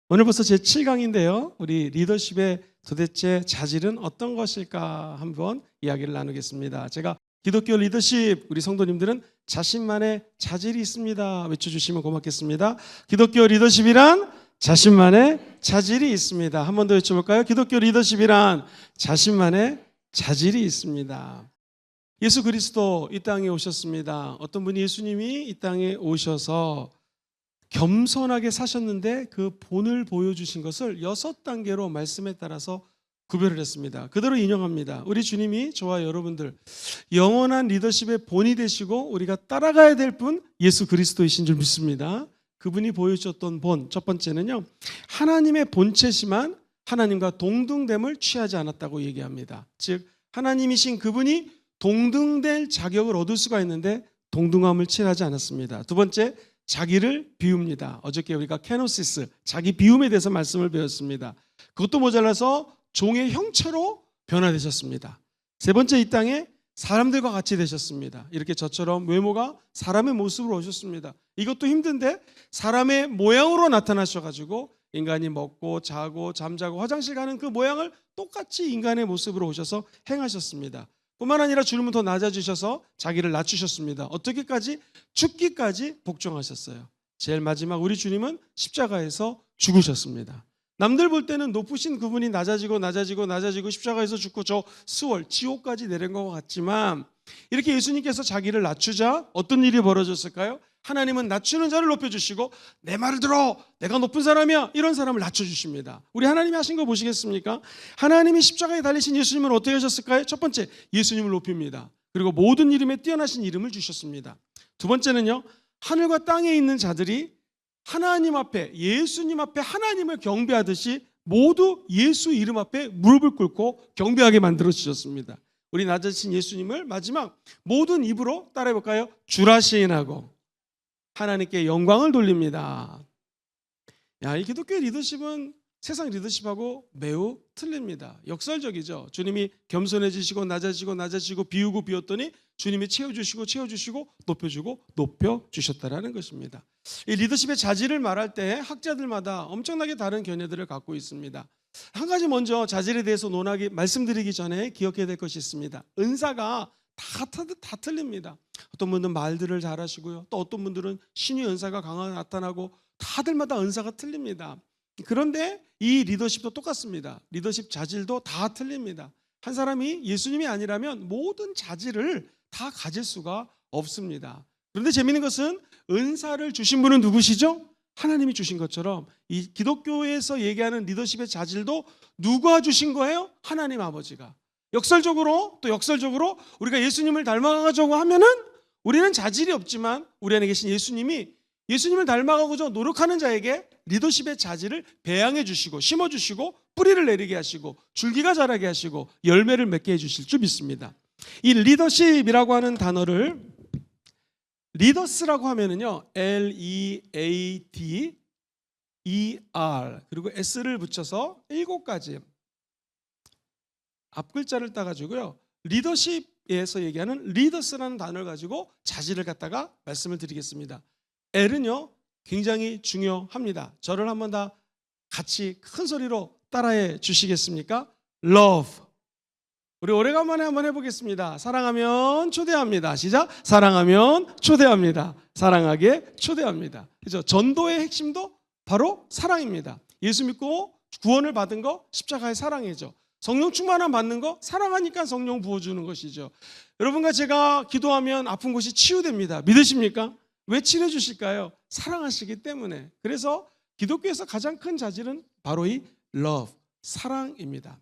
오늘 벌써 제7강인데요. 우리 리더십의 도대체 자질은 어떤 것일까 한번 이야기를 나누겠습니다. 제가 기독교 리더십, 우리 성도님들은 자신만의 자질이 있습니다. 외쳐주시면 고맙겠습니다. 기독교 리더십이란 자신만의 자질이 있습니다. 한 번 더 외쳐볼까요? 기독교 리더십이란 자신만의 자질이 있습니다. 예수 그리스도 이 땅에 오셨습니다. 어떤 분이 예수님이 이 땅에 오셔서 겸손하게 사셨는데 그 본을 보여주신 것을 6단계로 말씀에 따라서 구별을 했습니다. 그대로 인용합니다. 우리 주님이 저와 여러분들 영원한 리더십의 본이 되시고 우리가 따라가야 될 분 예수 그리스도이신 줄 믿습니다. 그분이 보여주셨던 본, 첫 번째는요, 하나님의 본체시만 하나님과 동등됨을 취하지 않았다고 얘기합니다. 즉 하나님이신 그분이 동등될 자격을 얻을 수가 있는데 동등함을 취하지 않았습니다. 두 번째, 자기를 비웁니다. 어저께 우리가 케노시스, 자기 비움에 대해서 말씀을 배웠습니다. 그것도 모자라서 종의 형체로 변화되셨습니다. 세 번째, 이 땅에 사람들과 같이 되셨습니다. 이렇게 저처럼 외모가 사람의 모습으로 오셨습니다. 이것도 힘든데 사람의 모양으로 나타나셔가지고 인간이 먹고 자고 잠자고 화장실 가는 그 모양을 똑같이 인간의 모습으로 오셔서 행하셨습니다. 뿐만 아니라 주님은 더 낮아지셔서 자기를 낮추셨습니다. 어떻게까지? 죽기까지 복종하셨어요. 제일 마지막 우리 주님은 십자가에서 죽으셨습니다. 남들 볼 때는 높으신 그분이 낮아지고 십자가에서 죽고 저 수월, 지옥까지 내린 것 같지만 이렇게 예수님께서 자기를 낮추자 어떤 일이 벌어졌을까요? 하나님은 낮추는 자를 높여주시고 내 말을 들어, 내가 높은 사람이야, 이런 사람을 낮춰주십니다. 우리 하나님이 하신 거 보시겠습니까? 하나님이 십자가에 달리신 예수님을 어떻게 하셨을까요? 첫 번째, 예수님을 높입니다. 그리고 모든 이름에 뛰어나신 이름을 주셨습니다. 두 번째는요, 하늘과 땅에 있는 자들이 하나님 앞에, 예수님 앞에 하나님을 경배하듯이 모두 예수 이름 앞에 무릎을 꿇고 경배하게 만들어 주셨습니다. 우리 낮아지신 예수님을 마지막 모든 입으로 따라해볼까요? 주라 시인하고 하나님께 영광을 돌립니다. 이 기독교의 리더십은 세상 리더십하고 매우 틀립니다. 역설적이죠. 주님이 겸손해지시고 낮아지고 비우고 비웠더니 주님이 채워주시고 높여주고 높여주셨다라는 것입니다. 이 리더십의 자질을 말할 때 학자들마다 엄청나게 다른 견해들을 갖고 있습니다. 한 가지 먼저 자질에 대해서 말씀드리기 전에 기억해야 될 것이 있습니다. 은사가 다 틀립니다. 어떤 분들은 말들을 잘하시고요. 또 어떤 분들은 신의 은사가 강하게 나타나고 다들마다 은사가 틀립니다. 그런데 이 리더십도 똑같습니다. 리더십 자질도 다 틀립니다. 한 사람이 예수님이 아니라면 모든 자질을 다 가질 수가 없습니다. 그런데 재미있는 것은 은사를 주신 분은 누구시죠? 하나님이 주신 것처럼 이 기독교에서 얘기하는 리더십의 자질도 누가 주신 거예요? 하나님 아버지가. 역설적으로 우리가 예수님을 닮아가자고 하면은 우리는 자질이 없지만 우리 안에 계신 예수님이 예수님을 닮아가고자 노력하는 자에게 리더십의 자질을 배양해 주시고 심어주시고 뿌리를 내리게 하시고 줄기가 자라게 하시고 열매를 맺게 해주실 줄 믿습니다. 이 리더십이라고 하는 단어를 리더스라고 하면은요, Leader 그리고 S를 붙여서 7가지 앞글자를 따가지고요, 리더십에서 얘기하는 리더스라는 단어를 가지고 자질을 갖다가 말씀을 드리겠습니다. L은요 굉장히 중요합니다. 저를 한번 다 같이 큰 소리로 따라해 주시겠습니까? Love. 우리 오래간만에 한번 해보겠습니다. 사랑하면 초대합니다. 시작. 사랑하면 초대합니다. 사랑하게 초대합니다. 그죠? 전도의 핵심도 바로 사랑입니다. 예수 믿고 구원을 받은 거 십자가의 사랑이죠. 성령 충만함 받는 거 사랑하니까 성령 부어주는 것이죠. 여러분과 제가 기도하면 아픈 곳이 치유됩니다. 믿으십니까? 왜 치료해 주실까요? 사랑하시기 때문에. 그래서 기독교에서 가장 큰 자질은 바로 이 love, 사랑입니다.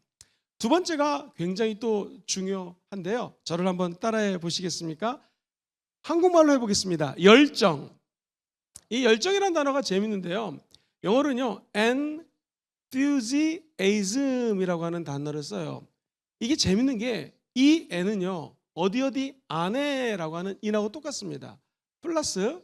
두 번째가 굉장히 또 중요한데요. 저를 한번 따라해 보시겠습니까? 한국말로 해보겠습니다. 열정. 이 열정이라는 단어가 재밌는데요. 영어로는요, enthusiasm이라고 하는 단어를 써요. 이게 재밌는 게 이 N은요, 어디 안에라고 하는 인하고 똑같습니다. 플러스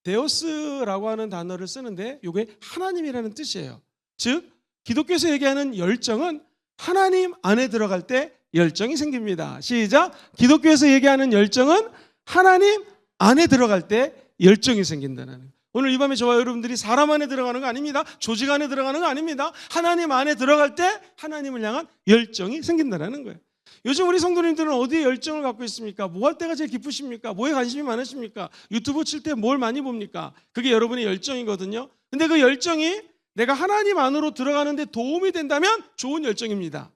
데오스라고 하는 단어를 쓰는데 이게 하나님이라는 뜻이에요. 즉 기독교에서 얘기하는 열정은 하나님 안에 들어갈 때 열정이 생깁니다. 시작. 기독교에서 얘기하는 열정은 하나님 안에 들어갈 때 열정이 생긴다는. 오늘 이 밤에 저와 여러분들이 사람 안에 들어가는 거 아닙니다. 조직 안에 들어가는 거 아닙니다. 하나님 안에 들어갈 때 하나님을 향한 열정이 생긴다는 거예요. 요즘 우리 성도님들은 어디에 열정을 갖고 있습니까? 뭐 할 때가 제일 기쁘십니까? 뭐에 관심이 많으십니까? 유튜브 칠 때 뭘 많이 봅니까? 그게 여러분의 열정이거든요. 근데 그 열정이 내가 하나님 안으로 들어가는데 도움이 된다면 좋은 열정입니다.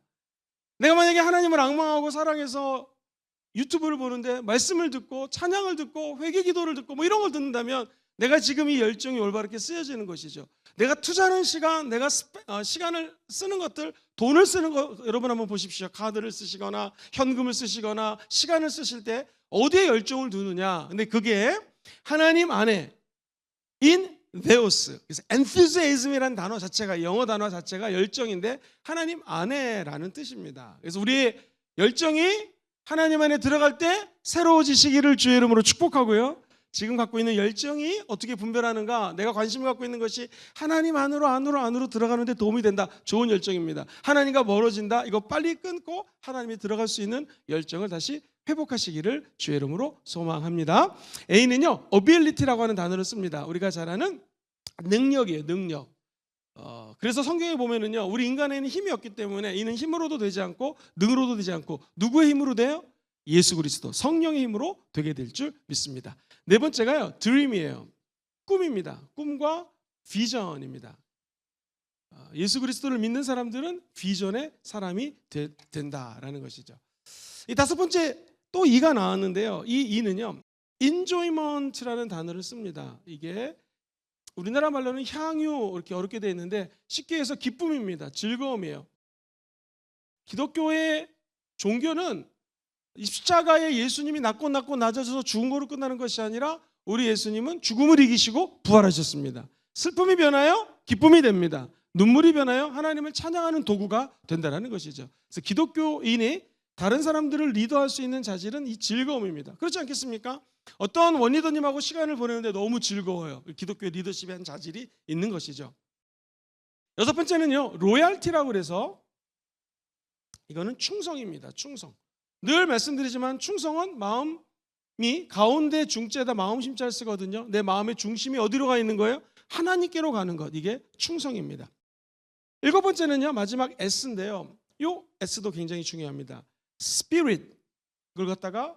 내가 만약에 하나님을 앙망하고 사랑해서 유튜브를 보는데 말씀을 듣고 찬양을 듣고 회개 기도를 듣고 뭐 이런 걸 듣는다면 내가 지금 이 열정이 올바르게 쓰여지는 것이죠. 내가 투자하는 시간, 내가 시간을 쓰는 것들, 돈을 쓰는 거 여러분 한번 보십시오. 카드를 쓰시거나 현금을 쓰시거나 시간을 쓰실 때 어디에 열정을 두느냐. 근데 그게 하나님 안에 in theos. 그래서 enthusiasm이라는 단어 자체가 영어 단어 자체가 열정인데 하나님 안에라는 뜻입니다. 그래서 우리의 열정이 하나님 안에 들어갈 때 새로워지시기를 주의 이름으로 축복하고요. 지금 갖고 있는 열정이 어떻게 분별하는가? 내가 관심을 갖고 있는 것이 하나님 안으로 들어가는데 도움이 된다. 좋은 열정입니다. 하나님과 멀어진다. 이거 빨리 끊고 하나님이 들어갈 수 있는 열정을 다시 회복하시기를 주의 이름으로 소망합니다. A는요, ability라고 하는 단어를 씁니다. 우리가 잘 아는 능력이에요, 능력. 그래서 성경에 보면은요, 우리 인간에는 힘이 없기 때문에 이는 힘으로도 되지 않고 능으로도 되지 않고 누구의 힘으로 돼요? 예수 그리스도 성령의 힘으로 되게 될 줄 믿습니다. 네 번째가요, 드림이에요. 꿈입니다. 꿈과 비전입니다. 예수 그리스도를 믿는 사람들은 비전의 사람이 된다라는 것이죠. 이 다섯 번째 또 이가 나왔는데요. 이 이는요, enjoyment라는 단어를 씁니다. 이게 우리나라 말로는 향유 이렇게 어렵게 되어 있는데 쉽게 해서 기쁨입니다. 즐거움이에요. 기독교의 종교는 십자가에 예수님이 낮고 낮아져서 죽은 거로 끝나는 것이 아니라 우리 예수님은 죽음을 이기시고 부활하셨습니다. 슬픔이 변하여 기쁨이 됩니다. 눈물이 변하여 하나님을 찬양하는 도구가 된다는 것이죠. 그래서 기독교인이 다른 사람들을 리더할 수 있는 자질은 이 즐거움입니다. 그렇지 않겠습니까? 어떤 원리더님하고 시간을 보내는데 너무 즐거워요. 기독교 리더십의 한 자질이 있는 것이죠. 여섯 번째는요, 로얄티라고 그래서 이거는 충성입니다. 충성. 늘 말씀드리지만 충성은 마음이 가운데 중자에다 마음 심자를 쓰거든요. 내 마음의 중심이 어디로 가 있는 거예요? 하나님께로 가는 것. 이게 충성입니다. 일곱 번째는요, 마지막 S인데요. 이 S도 굉장히 중요합니다. Spirit. 그걸 갖다가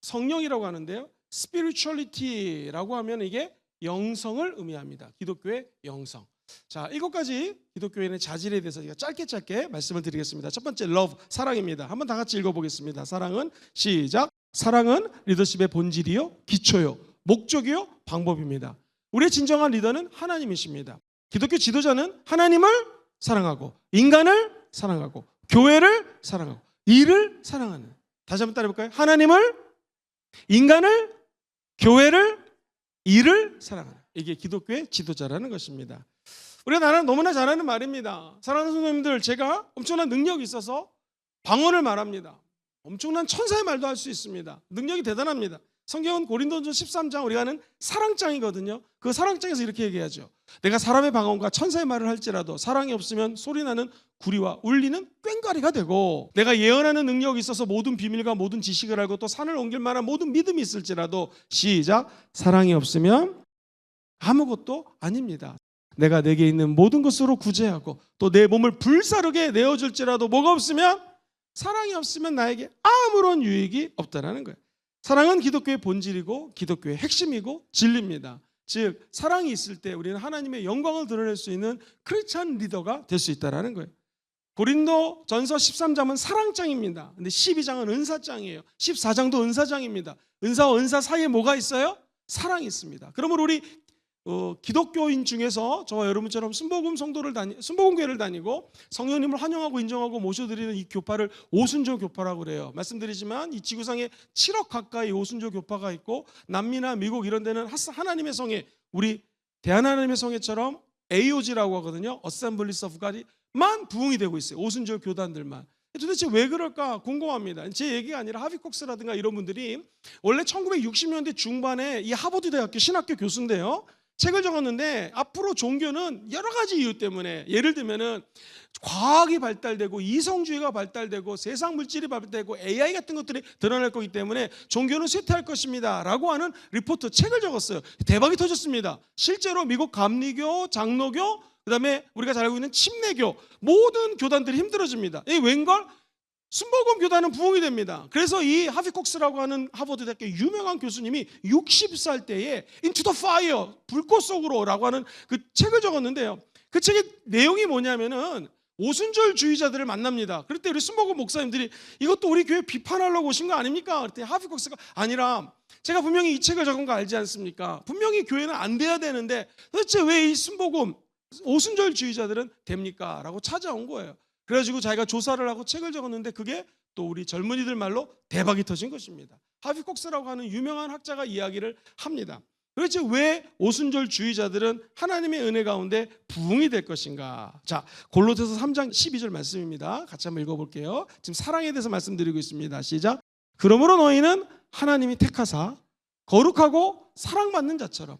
성령이라고 하는데요. Spirituality라고 하면 이게 영성을 의미합니다. 기독교의 영성. 자, 일곱 가지 기독교인의 자질에 대해서 제가 짧게 말씀을 드리겠습니다. 첫 번째, love, 사랑입니다. 한번 다 같이 읽어보겠습니다. 사랑은 시작. 사랑은 리더십의 본질이요, 기초요, 목적이요, 방법입니다. 우리의 진정한 리더는 하나님이십니다. 기독교 지도자는 하나님을 사랑하고 인간을 사랑하고 교회를 사랑하고 일을 사랑하는. 다시 한번 따라해볼까요? 하나님을, 인간을, 교회를, 일을 사랑하는. 이게 기독교의 지도자라는 것입니다. 우리가 나는 너무나 잘 아는 말입니다. 사랑하는 성도님들, 제가 엄청난 능력이 있어서 방언을 말합니다. 엄청난 천사의 말도 할 수 있습니다. 능력이 대단합니다. 성경은 고린도전서 13장 우리가 아는 사랑장이거든요. 그 사랑장에서 이렇게 얘기하죠. 내가 사람의 방언과 천사의 말을 할지라도 사랑이 없으면 소리나는 구리와 울리는 꽹과리가 되고, 내가 예언하는 능력이 있어서 모든 비밀과 모든 지식을 알고 또 산을 옮길 만한 모든 믿음이 있을지라도 시작. 사랑이 없으면 아무것도 아닙니다. 내가 내게 있는 모든 것으로 구제하고 또 내 몸을 불사르게 내어줄지라도 뭐가 없으면, 사랑이 없으면 나에게 아무런 유익이 없다라는 거예요. 사랑은 기독교의 본질이고 기독교의 핵심이고 진리입니다. 즉 사랑이 있을 때 우리는 하나님의 영광을 드러낼 수 있는 크리스찬 리더가 될 수 있다는 거예요. 고린도전서 13장은 사랑장입니다. 근데 12장은 은사장이에요. 14장도 은사장입니다. 은사와 은사 사이에 뭐가 있어요? 사랑이 있습니다. 그러므로 우리 기독교인 중에서 저와 여러분처럼 순복음교회를 다니고 성령님을 환영하고 인정하고 모셔드리는 이 교파를 오순절 교파라고 그래요. 말씀드리지만 이 지구상에 7억 가까이 오순절 교파가 있고 남미나 미국 이런 데는 하나님의 성회, 우리 대한하나님의 성회처럼 AOG라고 하거든요. Assemblies of God만 부흥이 되고 있어요. 오순절 교단들만. 도대체 왜 그럴까 궁금합니다. 제 얘기가 아니라 하비콕스라든가 이런 분들이 원래 1960년대 중반에 이 하버드 대학교 신학교 교수인데요. 책을 적었는데 앞으로 종교는 여러 가지 이유 때문에, 예를 들면은 과학이 발달되고 이성주의가 발달되고 세상 물질이 발달되고 AI 같은 것들이 드러날 거기 때문에 종교는 쇠퇴할 것입니다 라고 하는 리포트 책을 적었어요. 대박이 터졌습니다. 실제로 미국 감리교, 장로교, 그다음에 우리가 잘 알고 있는 침례교, 모든 교단들이 힘들어집니다. 이 웬걸? 순복음 교단은 부흥이 됩니다. 그래서 이 하비 콕스라고 하는 하버드 대학교 유명한 교수님이 60살 때에 Into the Fire, 불꽃 속으로라고 하는 그 책을 적었는데요. 그 책의 내용이 뭐냐면은 오순절주의자들을 만납니다. 그럴 때 우리 순복음 목사님들이 이것도 우리 교회 비판하려고 오신 거 아닙니까? 그랬더니 하비 콕스가 아니라, 제가 분명히 이 책을 적은 거 알지 않습니까? 분명히 교회는 안 돼야 되는데 도대체 왜 이 순복음 오순절주의자들은 됩니까? 라고 찾아온 거예요. 그래가지고 자기가 조사를 하고 책을 적었는데 그게 또 우리 젊은이들 말로 대박이 터진 것입니다. 하비 콕스라고 하는 유명한 학자가 이야기를 합니다. 그렇지, 왜 오순절주의자들은 하나님의 은혜 가운데 부흥이 될 것인가? 자, 골로새서 3장 12절 말씀입니다. 같이 한번 읽어볼게요. 지금 사랑에 대해서 말씀드리고 있습니다. 시작. 그러므로 너희는 하나님이 택하사 거룩하고 사랑받는 자처럼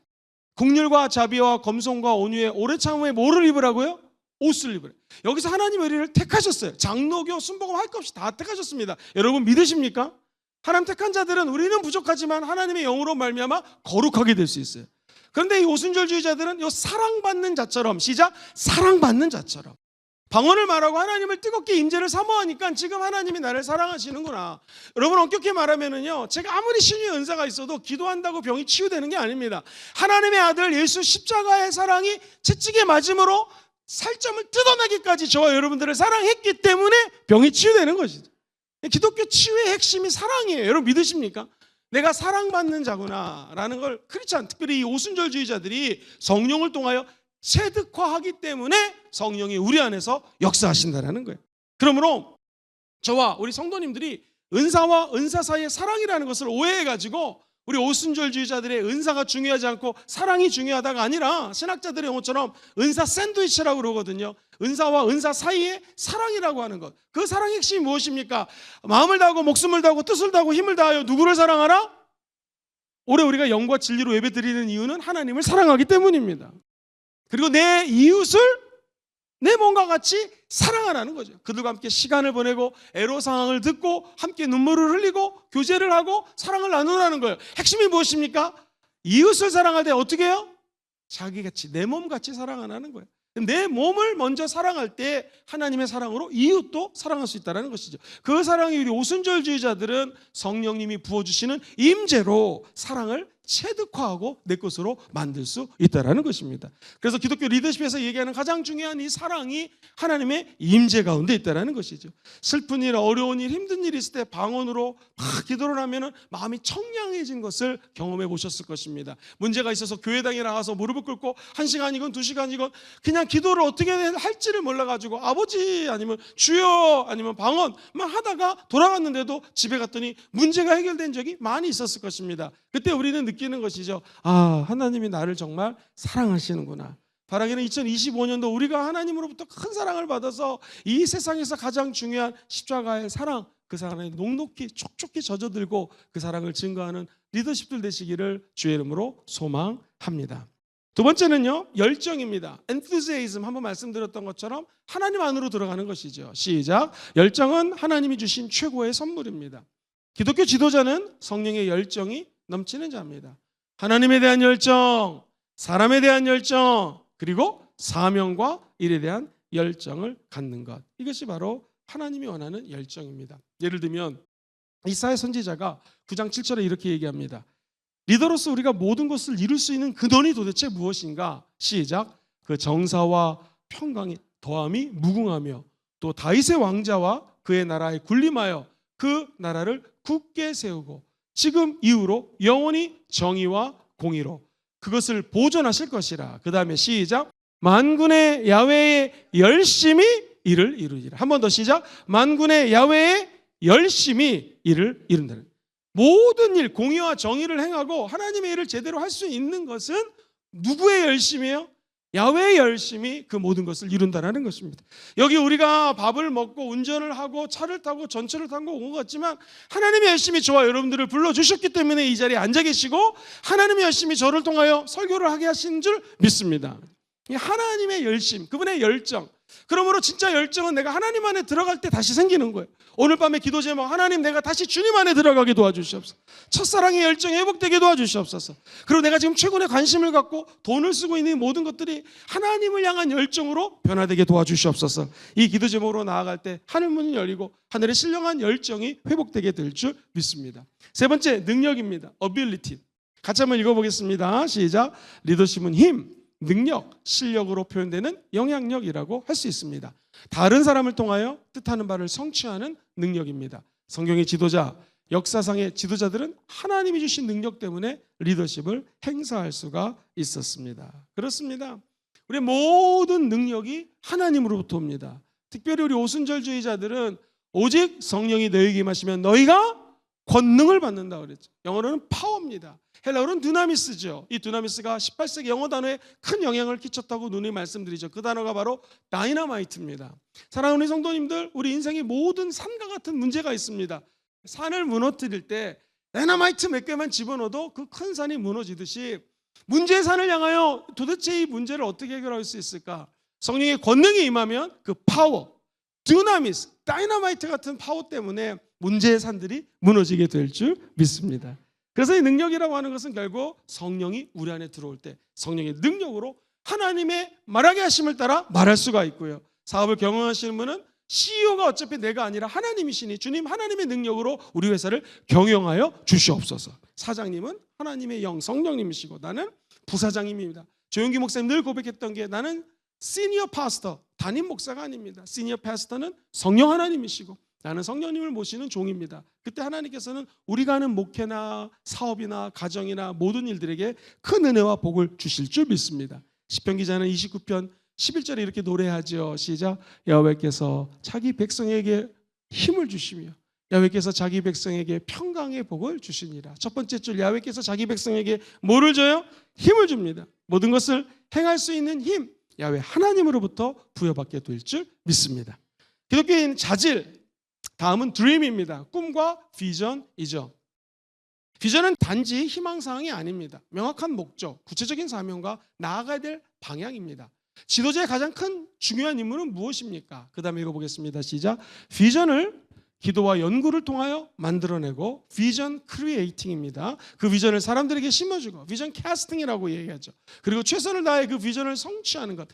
긍휼과 자비와 검송과 온유에 오래 참음에 뭐를 입으라고요? 옷을 입으래. 여기서 하나님의 의를 택하셨어요. 장로교, 순복음 할 것 없이 다 택하셨습니다. 여러분 믿으십니까? 하나님 택한 자들은 우리는 부족하지만 하나님의 영으로 말미암아 거룩하게 될 수 있어요. 그런데 이 오순절주의자들은 이 사랑받는 자처럼, 시작, 사랑받는 자처럼 방언을 말하고 하나님을 뜨겁게 임재를 사모하니까 지금 하나님이 나를 사랑하시는구나. 여러분 엄격히 말하면은요, 제가 아무리 신유의 은사가 있어도 기도한다고 병이 치유되는 게 아닙니다. 하나님의 아들 예수 십자가의 사랑이 채찍에 맞음으로 살점을 뜯어내기까지 저와 여러분들을 사랑했기 때문에 병이 치유되는 것이죠. 기독교 치유의 핵심이 사랑이에요. 여러분 믿으십니까? 내가 사랑받는 자구나 라는 걸 크리스찬, 특별히 이 오순절주의자들이 성령을 통하여 체득화하기 때문에 성령이 우리 안에서 역사하신다는 거예요. 그러므로 저와 우리 성도님들이 은사와 은사 사이의 사랑이라는 것을 오해해가지고 우리 오순절주의자들의 은사가 중요하지 않고 사랑이 중요하다가 아니라 신학자들의 용어처럼 은사 샌드위치라고 그러거든요. 은사와 은사 사이에 사랑이라고 하는 것. 그 사랑의 핵심이 무엇입니까? 마음을 다하고 목숨을 다하고 뜻을 다하고 힘을 다하여 누구를 사랑하라? 올해 우리가 영과 진리로 예배드리는 이유는 하나님을 사랑하기 때문입니다. 그리고 내 이웃을 내 몸과 같이 사랑하라는 거죠. 그들과 함께 시간을 보내고 애로사항을 듣고 함께 눈물을 흘리고 교제를 하고 사랑을 나누라는 거예요. 핵심이 무엇입니까? 이웃을 사랑할 때 어떻게 해요? 자기같이, 내 몸같이 사랑하라는 거예요. 내 몸을 먼저 사랑할 때 하나님의 사랑으로 이웃도 사랑할 수 있다는 것이죠. 그 사랑이 우리 오순절주의자들은 성령님이 부어주시는 임재로 사랑을 체득화하고 내 것으로 만들 수 있다는 것입니다. 그래서 기독교 리더십에서 얘기하는 가장 중요한 이 사랑이 하나님의 임재 가운데 있다는 것이죠. 슬픈 일, 어려운 일, 힘든 일이 있을 때 방언으로 막 기도를 하면 마음이 청량해진 것을 경험해 보셨을 것입니다. 문제가 있어서 교회당에 나가서 무릎을 꿇고 1시간이건 2시간이건 그냥 기도를 어떻게 할지를 몰라가지고 아버지 아니면 주여 아니면 방언만 하다가 돌아갔는데도 집에 갔더니 문제가 해결된 적이 많이 있었을 것입니다. 그때 우리는 느끼는 것이죠. 아, 하나님이 나를 정말 사랑하시는구나. 바라기는 2025년도 우리가 하나님으로부터 큰 사랑을 받아서 이 세상에서 가장 중요한 십자가의 사랑, 그 사랑에 녹록히 촉촉히 젖어들고 그 사랑을 증거하는 리더십들 되시기를 주의 이름으로 소망합니다. 두 번째는요, 열정입니다. enthusiasm, 한번 말씀드렸던 것처럼 하나님 안으로 들어가는 것이죠. 시작. 열정은 하나님이 주신 최고의 선물입니다. 기독교 지도자는 성령의 열정이 넘치는 자입니다. 하나님에 대한 열정, 사람에 대한 열정, 그리고 사명과 일에 대한 열정을 갖는 것. 이것이 바로 하나님이 원하는 열정입니다. 예를 들면 이사야 선지자가 9장 7절에 이렇게 얘기합니다. 리더로서 우리가 모든 것을 이룰 수 있는 근원이 도대체 무엇인가? 시작. 그 정사와 평강이 더함이 무궁하며 또 다윗의 왕자와 그의 나라에 군림하여 그 나라를 굳게 세우고 지금 이후로 영원히 정의와 공의로 그것을 보존하실 것이라. 그 다음에 시작. 만군의 야훼의 열심히 이를 이루리라. 한 번 더 시작. 만군의 야훼의 열심히 이를 이룬다. 모든 일, 공의와 정의를 행하고 하나님의 일을 제대로 할 수 있는 것은 누구의 열심이에요? 야훼의 열심이 그 모든 것을 이룬다는 것입니다. 여기 우리가 밥을 먹고 운전을 하고 차를 타고 전철을 타고 온 것 같지만 하나님의 열심이 저와 여러분들을 불러주셨기 때문에 이 자리에 앉아 계시고 하나님의 열심이 저를 통하여 설교를 하게 하신 줄 믿습니다. 하나님의 열심, 그분의 열정. 그러므로 진짜 열정은 내가 하나님 안에 들어갈 때 다시 생기는 거예요. 오늘 밤에 기도 제목, 하나님 내가 다시 주님 안에 들어가게 도와주시옵소서. 첫사랑의 열정이 회복되게 도와주시옵소서. 그리고 내가 지금 최고의 관심을 갖고 돈을 쓰고 있는 모든 것들이 하나님을 향한 열정으로 변화되게 도와주시옵소서. 이 기도 제목으로 나아갈 때 하늘 문이 열리고 하늘의 신령한 열정이 회복되게 될 줄 믿습니다. 세 번째, 능력입니다. ability. 같이 한번 읽어보겠습니다. 시작. 리더십은 힘, 능력, 실력으로 표현되는 영향력이라고 할 수 있습니다. 다른 사람을 통하여 뜻하는 바를 성취하는 능력입니다. 성경의 지도자, 역사상의 지도자들은 하나님이 주신 능력 때문에 리더십을 행사할 수가 있었습니다. 그렇습니다. 우리의 모든 능력이 하나님으로부터 옵니다. 특별히 우리 오순절주의자들은 오직 성령이 너희에게 임하시면 너희가 권능을 받는다 그랬죠. 영어로는 파워입니다. 헬라어로는 두나미스죠. 이 두나미스가 18세기 영어 단어에 큰 영향을 끼쳤다고 누누이 말씀드리죠. 그 단어가 바로 다이너마이트입니다. 사랑하는 성도님들, 우리 인생에 모든 산과 같은 문제가 있습니다. 산을 무너뜨릴 때 다이너마이트 몇 개만 집어넣어도 그 큰 산이 무너지듯이 문제의 산을 향하여 도대체 이 문제를 어떻게 해결할 수 있을까? 성령의 권능이 임하면 그 파워, 두나미스, 다이너마이트 같은 파워 때문에 문제의 산들이 무너지게 될 줄 믿습니다. 그래서 이 능력이라고 하는 것은 결국 성령이 우리 안에 들어올 때 성령의 능력으로 하나님의 말하게 하심을 따라 말할 수가 있고요. 사업을 경영하시는 분은 CEO가 어차피 내가 아니라 하나님이시니 주님 하나님의 능력으로 우리 회사를 경영하여 주시옵소서. 사장님은 하나님의 영 성령님이시고 나는 부사장님입니다. 조용기 목사님 늘 고백했던 게 나는 시니어 파스터, 담임 목사가 아닙니다. 시니어 파스터는 성령 하나님이시고 나는 성령님을 모시는 종입니다. 그때 하나님께서는 우리가 하는 목회나 사업이나 가정이나 모든 일들에게 큰 은혜와 복을 주실 줄 믿습니다. 시편 기자는 29편 11절에 이렇게 노래하죠. 시작. 여호와께서 자기 백성에게 힘을 주시며 야훼께서 자기 백성에게 평강의 복을 주시니라. 첫 번째 줄, 야훼께서 자기 백성에게 뭐를 줘요? 힘을 줍니다. 모든 것을 행할 수 있는 힘, 야훼 하나님으로부터 부여받게 될 줄 믿습니다. 기독교인 자질, 다음은 드림입니다. 꿈과 비전이죠. 비전은 단지 희망사항이 아닙니다. 명확한 목적, 구체적인 사명과 나아가야 될 방향입니다. 지도자의 가장 큰 중요한 임무는 무엇입니까? 그 다음에 읽어보겠습니다. 시작. 비전을 기도와 연구를 통하여 만들어내고 비전 크리에이팅입니다. 그 비전을 사람들에게 심어주고 비전 캐스팅이라고 얘기하죠. 그리고 최선을 다해 그 비전을 성취하는 것,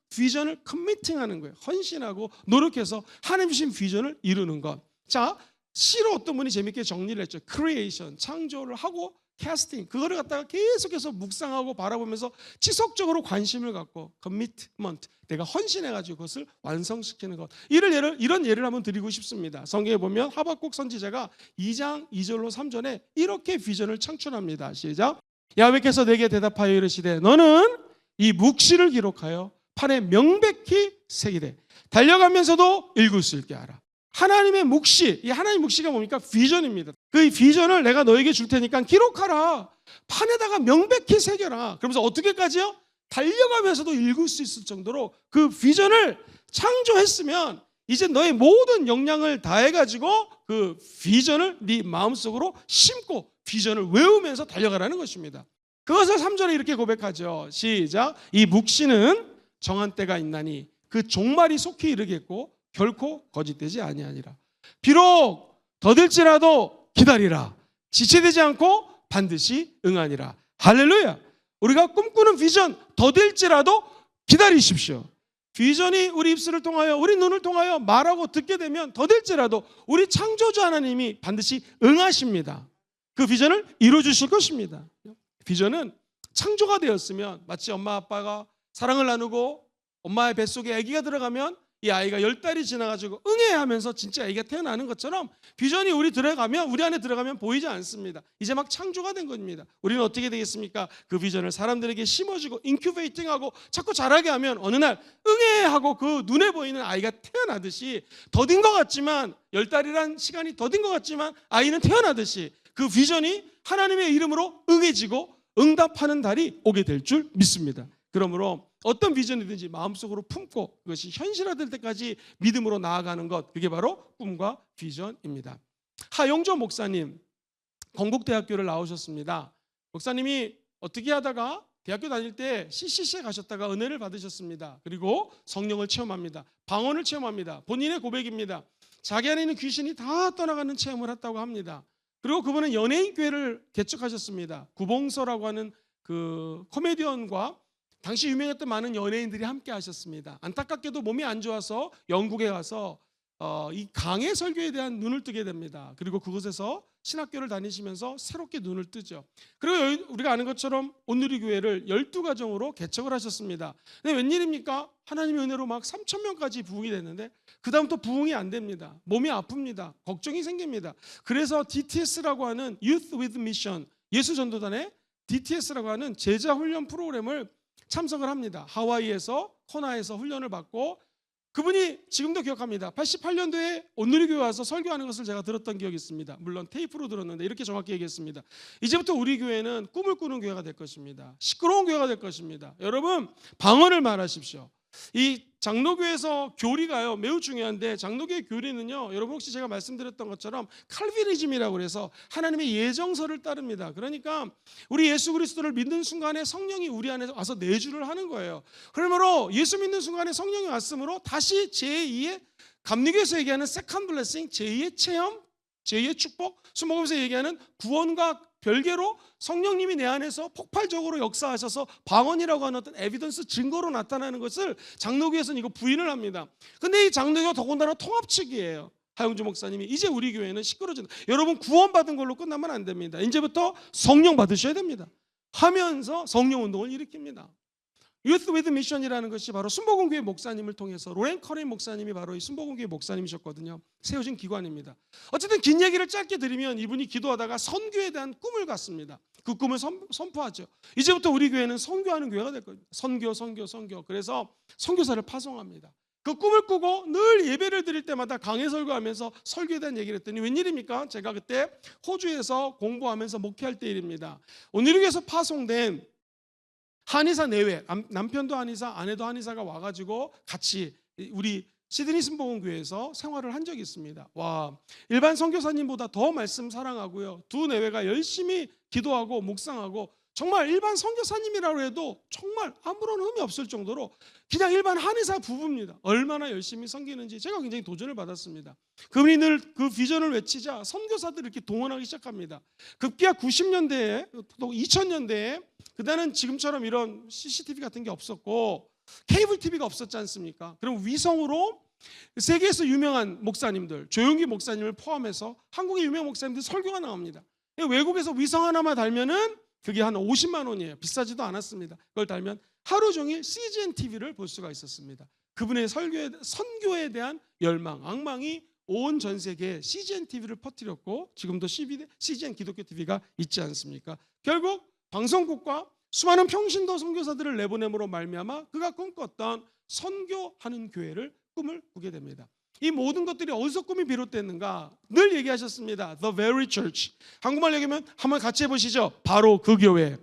비전을 커미팅하는 거예요. 헌신하고 노력해서 하나님 주신 비전을 이루는 것. 자, C로 어떤 분이 재밌게 정리를 했죠. 크리에이션, 창조를 하고 캐스팅, 그거를 갖다가 계속해서 묵상하고 바라보면서 지속적으로 관심을 갖고 커미트먼트, 내가 헌신해가지고 그것을 완성시키는 것. 이런 예를 한번 드리고 싶습니다. 성경에 보면 하박국 선지자가 2장 2절로 3절에 이렇게 비전을 창출합니다. 시작. 야훼께서 내게 대답하여 이르시되 너는 이 묵시를 기록하여 판에 명백히 새기되 달려가면서도 읽을 수 있게 하라. 하나님의 묵시, 이 하나님의 묵시가 뭡니까? 비전입니다. 그 비전을 내가 너에게 줄 테니까 기록하라. 판에다가 명백히 새겨라. 그러면서 어떻게까지요? 달려가면서도 읽을 수 있을 정도로 그 비전을 창조했으면 이제 너의 모든 역량을 다해가지고 그 비전을 네 마음속으로 심고 비전을 외우면서 달려가라는 것입니다. 그것을 3절에 이렇게 고백하죠. 시작. 이 묵시는 정한 때가 있나니 그 종말이 속히 이르겠고 결코 거짓되지 아니하니라. 비록 더딜지라도 기다리라. 지체되지 않고 반드시 응하니라. 할렐루야. 우리가 꿈꾸는 비전 더딜지라도 기다리십시오. 비전이 우리 입술을 통하여 우리 눈을 통하여 말하고 듣게 되면 더딜지라도 우리 창조주 하나님이 반드시 응하십니다. 그 비전을 이루어주실 것입니다. 비전은 창조가 되었으면 마치 엄마 아빠가 사랑을 나누고 엄마의 뱃속에 아기가 들어가면 이 아이가 10달이 지나가지고 응애하면서 진짜 아기가 태어나는 것처럼 비전이 우리 안에 들어가면 보이지 않습니다. 이제 막 창조가 된 겁니다. 우리는 어떻게 되겠습니까? 그 비전을 사람들에게 심어주고 인큐베이팅하고 자꾸 자라게 하면 어느 날 응애하고 그 눈에 보이는 아이가 태어나듯이 더딘 것 같지만 10달이란 시간이 더딘 것 같지만 아이는 태어나듯이 그 비전이 하나님의 이름으로 응해지고 응답하는 달이 오게 될 줄 믿습니다. 그러므로 어떤 비전이든지 마음속으로 품고 그것이 현실화될 때까지 믿음으로 나아가는 것, 그게 바로 꿈과 비전입니다. 하용조 목사님, 건국대학교를 나오셨습니다. 목사님이 어떻게 하다가 대학교 다닐 때 CCC에 가셨다가 은혜를 받으셨습니다. 그리고 성령을 체험합니다. 방언을 체험합니다. 본인의 고백입니다. 자기 안에 있는 귀신이 다 떠나가는 체험을 했다고 합니다. 그리고 그분은 연예인 교회를 개척하셨습니다. 구봉서라고 하는 그 코미디언과 당시 유명했던 많은 연예인들이 함께 하셨습니다. 안타깝게도 몸이 안 좋아서 영국에 가서 이 강의 설교에 대한 눈을 뜨게 됩니다. 그리고 그곳에서 신학교를 다니시면서 새롭게 눈을 뜨죠. 그리고 우리가 아는 것처럼 온누리교회를 12가정으로 개척을 하셨습니다. 근데 웬일입니까? 하나님의 은혜로 막 3,000명까지 부흥이 됐는데 그 다음부터 부흥이 안 됩니다. 몸이 아픕니다. 걱정이 생깁니다. 그래서 DTS라고 하는 Youth with Mission, 예수전도단의 DTS라고 하는 제자 훈련 프로그램을 참석을 합니다. 하와이에서 코나에서 훈련을 받고, 그분이 지금도 기억합니다. 88년도에 온누리교회 와서 설교하는 것을 제가 들었던 기억이 있습니다. 물론 테이프로 들었는데 이렇게 정확히 얘기했습니다. 이제부터 우리 교회는 꿈을 꾸는 교회가 될 것입니다. 시끄러운 교회가 될 것입니다. 여러분, 방언을 말하십시오. 이 장로교에서 교리가요 매우 중요한데, 장로교의 교리는요, 여러분 혹시 제가 말씀드렸던 것처럼 칼비니즘이라고 해서 하나님의 예정서를 따릅니다. 그러니까 우리 예수 그리스도를 믿는 순간에 성령이 우리 안에 와서 내주를 하는 거예요. 그러므로 예수 믿는 순간에 성령이 왔으므로 다시 제2의, 감리교에서 얘기하는 세컨드 블레싱, 제2의 체험, 제2의 축복, 술 먹으면서 얘기하는 구원과 별개로 성령님이 내 안에서 폭발적으로 역사하셔서 방언이라고 하는 어떤 에비던스, 증거로 나타나는 것을 장로교에서는 이거 부인을 합니다. 근데 이 장로교가 더군다나 통합측이에요. 하용주 목사님이 이제 우리 교회는 시끄러진다. 여러분, 구원받은 걸로 끝나면 안 됩니다. 이제부터 성령 받으셔야 됩니다. 하면서 성령 운동을 일으킵니다. Youth with Mission이라는 것이 바로 순복음교회 목사님을 통해서, 로렌 커린 목사님이 바로 이 순복음교회 목사님이셨거든요. 세워진 기관입니다. 어쨌든 긴 얘기를 짧게 드리면, 이분이 기도하다가 선교에 대한 꿈을 갖습니다. 그 꿈을 선포하죠. 이제부터 우리 교회는 선교하는 교회가 될 겁니다. 선교. 그래서 선교사를 파송합니다. 그 꿈을 꾸고 늘 예배를 드릴 때마다 강해 설교하면서 설교에 대한 얘기를 했더니, 웬일입니까? 제가 그때 호주에서 공부하면서 목회할 때 일입니다. 온누리교에서 파송된 한의사 내외, 남편도 한의사, 아내도 한의사가 와가지고 같이 우리 시드니 순복음교회에서 생활을 한 적이 있습니다. 와, 일반 선교사님보다 더 말씀 사랑하고요, 두 내외가 열심히 기도하고 묵상하고, 정말 일반 선교사님이라고 해도 정말 아무런 흠이 없을 정도로 그냥 일반 한의사 부부입니다. 얼마나 열심히 섬기는지 제가 굉장히 도전을 받았습니다. 그분이 늘 그 비전을 외치자 선교사들을 이렇게 동원하기 시작합니다. 급기야 90년대에 또 2000년대에, 그때는 지금처럼 이런 CCTV 같은 게 없었고 케이블 TV가 없었지 않습니까? 그럼 위성으로 세계에서 유명한 목사님들, 조용기 목사님을 포함해서 한국의 유명 목사님들 설교가 나옵니다. 외국에서 위성 하나만 달면은 그게 한 50만 원이에요. 비싸지도 않았습니다. 그걸 달면 하루 종일 CGN TV를 볼 수가 있었습니다. 그분의 선교에 대한 열망, 악망이 온 전 세계에 CGN TV를 퍼뜨렸고, 지금도 CGN 기독교 TV가 있지 않습니까? 결국 방송국과 수많은 평신도 선교사들을 내보냄으로 말미암아 그가 꿈꿨던 선교하는 교회를 꿈을 꾸게 됩니다. 이 모든 것들이 어디서 꿈이 비롯됐는가? 늘 얘기하셨습니다. The very church. 한국말 얘기하면 한번 같이 해보시죠. 바로 그 교회.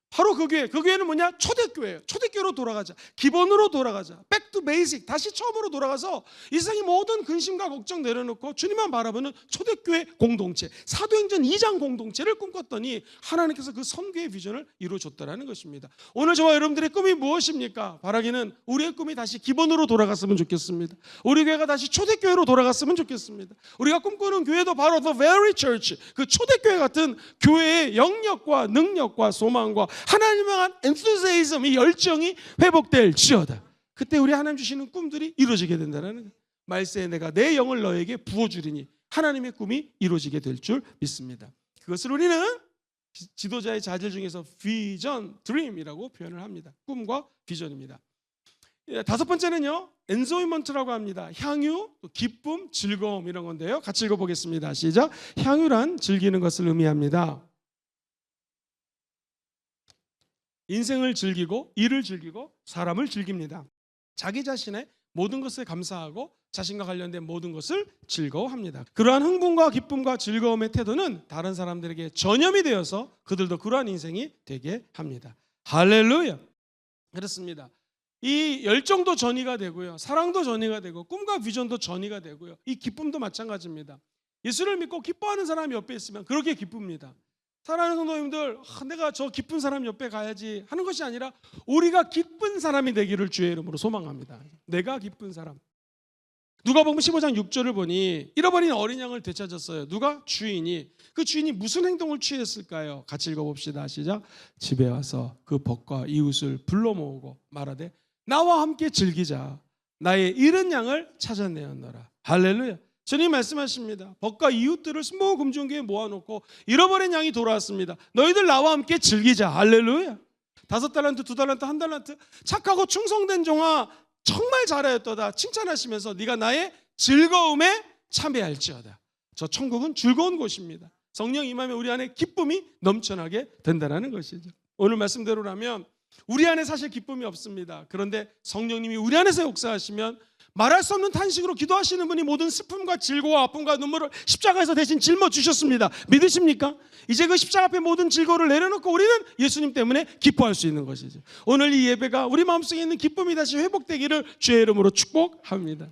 바로 그 교회. 그 교회는 뭐냐? 초대교회예요. 초대교회로 돌아가자. 기본으로 돌아가자. Back to basic. 다시 처음으로 돌아가서 이 세상의 모든 근심과 걱정 내려놓고 주님만 바라보는 초대교회 공동체, 사도행전 2장 공동체를 꿈꿨더니 하나님께서 그 선교의 비전을 이루어줬다는 것입니다. 오늘 저와 여러분들의 꿈이 무엇입니까? 바라기는 우리의 꿈이 다시 기본으로 돌아갔으면 좋겠습니다. 우리 교회가 다시 초대교회로 돌아갔으면 좋겠습니다. 우리가 꿈꾸는 교회도 바로 The very church, 그 초대교회 같은 교회의 영역과 능력과 소망과 하나님을 향한 엔투시애즘, 이 열정이 회복될지어다. 그때 우리 하나님 주시는 꿈들이 이루어지게 된다는 거예요. 말세에 내가 내 영을 너에게 부어주리니 하나님의 꿈이 이루어지게 될 줄 믿습니다. 그것을 우리는 지도자의 자질 중에서 비전, 드림이라고 표현을 합니다. 꿈과 비전입니다. 다섯 번째는요, 엔조이먼트라고 합니다. 향유, 기쁨, 즐거움 이런 건데요. 같이 읽어보겠습니다. 시작. 향유란 즐기는 것을 의미합니다. 인생을 즐기고 일을 즐기고 사람을 즐깁니다. 자기 자신의 모든 것에 감사하고 자신과 관련된 모든 것을 즐거워합니다. 그러한 흥분과 기쁨과 즐거움의 태도는 다른 사람들에게 전염이 되어서 그들도 그러한 인생이 되게 합니다. 할렐루야. 그렇습니다. 이 열정도 전이가 되고요, 사랑도 전이가 되고, 꿈과 비전도 전이가 되고요, 이 기쁨도 마찬가지입니다. 예수를 믿고 기뻐하는 사람이 옆에 있으면 그렇게 기쁩니다. 사랑하는 성도님들, 내가 저 기쁜 사람 옆에 가야지 하는 것이 아니라 우리가 기쁜 사람이 되기를 주의 이름으로 소망합니다. 내가 기쁜 사람. 누가복음 15장 6절을 보니 잃어버린 어린 양을 되찾았어요. 누가? 주인이. 그 주인이 무슨 행동을 취했을까요? 같이 읽어봅시다. 시작. 집에 와서 그 벗과 이웃을 불러 모으고 말하되 나와 함께 즐기자. 나의 잃은 양을 찾아내었노라. 할렐루야. 주님 말씀하십니다. 벗과 이웃들을 스모 금중교에 모아놓고 잃어버린 양이 돌아왔습니다. 너희들 나와 함께 즐기자. 할렐루야. 5달란트, 2달란트, 1달란트 착하고 충성된 종아 정말 잘하였도다 칭찬하시면서 네가 나의 즐거움에 참여할지어다. 저 천국은 즐거운 곳입니다. 성령 임하면 우리 안에 기쁨이 넘쳐나게 된다는 것이죠. 오늘 말씀대로라면 우리 안에 사실 기쁨이 없습니다. 그런데 성령님이 우리 안에서 역사하시면 말할 수 없는 탄식으로 기도하시는 분이 모든 슬픔과 질고와 아픔과 눈물을 십자가에서 대신 짊어주셨습니다. 믿으십니까? 이제 그 십자가 앞에 모든 질고를 내려놓고 우리는 예수님 때문에 기뻐할 수 있는 것이죠. 오늘 이 예배가 우리 마음속에 있는 기쁨이 다시 회복되기를 주의 이름으로 축복합니다.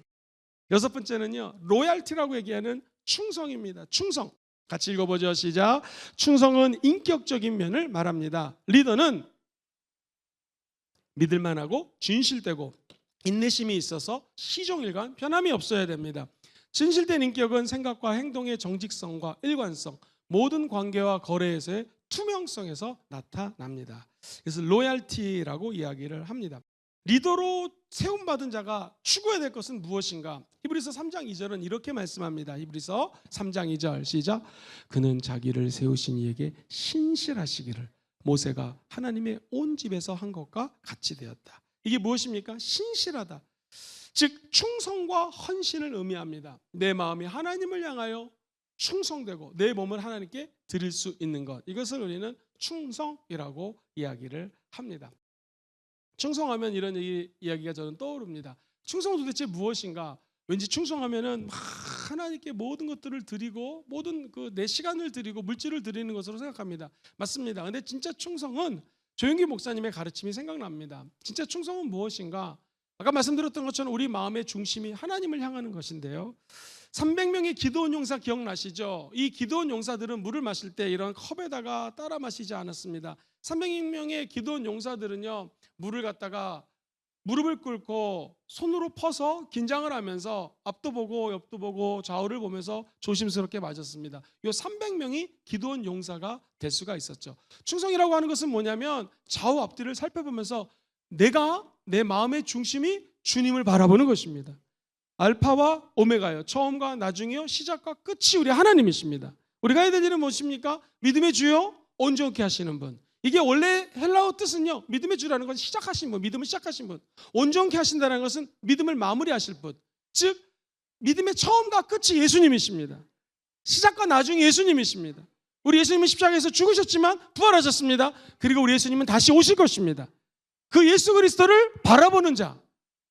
6번째는요, 로얄티라고 얘기하는 충성입니다. 충성. 같이 읽어보죠. 시작. 충성은 인격적인 면을 말합니다. 리더는 믿을만하고 진실되고 인내심이 있어서 시종일관 변함이 없어야 됩니다. 진실된 인격은 생각과 행동의 정직성과 일관성, 모든 관계와 거래에서의 투명성에서 나타납니다. 그래서 로얄티라고 이야기를 합니다. 리더로 세움받은 자가 추구해야 될 것은 무엇인가? 히브리서 3장 2절은 이렇게 말씀합니다. 히브리서 3장 2절 시작. 그는 자기를 세우신 이에게 신실하시기를 모세가 하나님의 온 집에서 한 것과 같이 되었다. 이게 무엇입니까? 신실하다. 즉 충성과 헌신을 의미합니다. 내 마음이 하나님을 향하여 충성되고 내 몸을 하나님께 드릴 수 있는 것, 이것을 우리는 충성이라고 이야기를 합니다. 충성하면 이런 이야기가 저는 떠오릅니다. 충성은 도대체 무엇인가? 왠지 충성하면은 하나님께 모든 것들을 드리고 모든 내 시간을 드리고 물질을 드리는 것으로 생각합니다. 맞습니다. 근데 진짜 충성은 조영기 목사님의 가르침이 생각납니다. 진짜 충성은 무엇인가? 아까 말씀드렸던 것처럼 우리 마음의 중심이 하나님을 향하는 것인데요. 300명의 기드온 용사 기억나시죠? 이 기드온 용사들은 물을 마실 때 이런 컵에다가 따라 마시지 않았습니다. 300명의 기드온 용사들은요, 물을 갖다가 무릎을 꿇고 손으로 퍼서 긴장을 하면서 앞도 보고 옆도 보고 좌우를 보면서 조심스럽게 마셨습니다. 이 300명이 기드온 용사가 될 수가 있었죠. 충성이라고 하는 것은 뭐냐면 좌우 앞뒤를 살펴보면서 내가 내 마음의 중심이 주님을 바라보는 것입니다. 알파와 오메가요, 처음과 나중이요, 시작과 끝이 우리 하나님이십니다. 우리가 해야 될 일은 무엇입니까? 믿음의 주요 온전케 하시는 분. 이게 원래 헬라어 뜻은요, 믿음의 주라는 건 시작하신 분, 믿음을 시작하신 분, 온전케 하신다는 것은 믿음을 마무리하실 분, 즉 믿음의 처음과 끝이 예수님이십니다. 시작과 나중이 예수님이십니다. 우리 예수님은 십자가에서 죽으셨지만 부활하셨습니다. 그리고 우리 예수님은 다시 오실 것입니다. 그 예수 그리스도를 바라보는 자,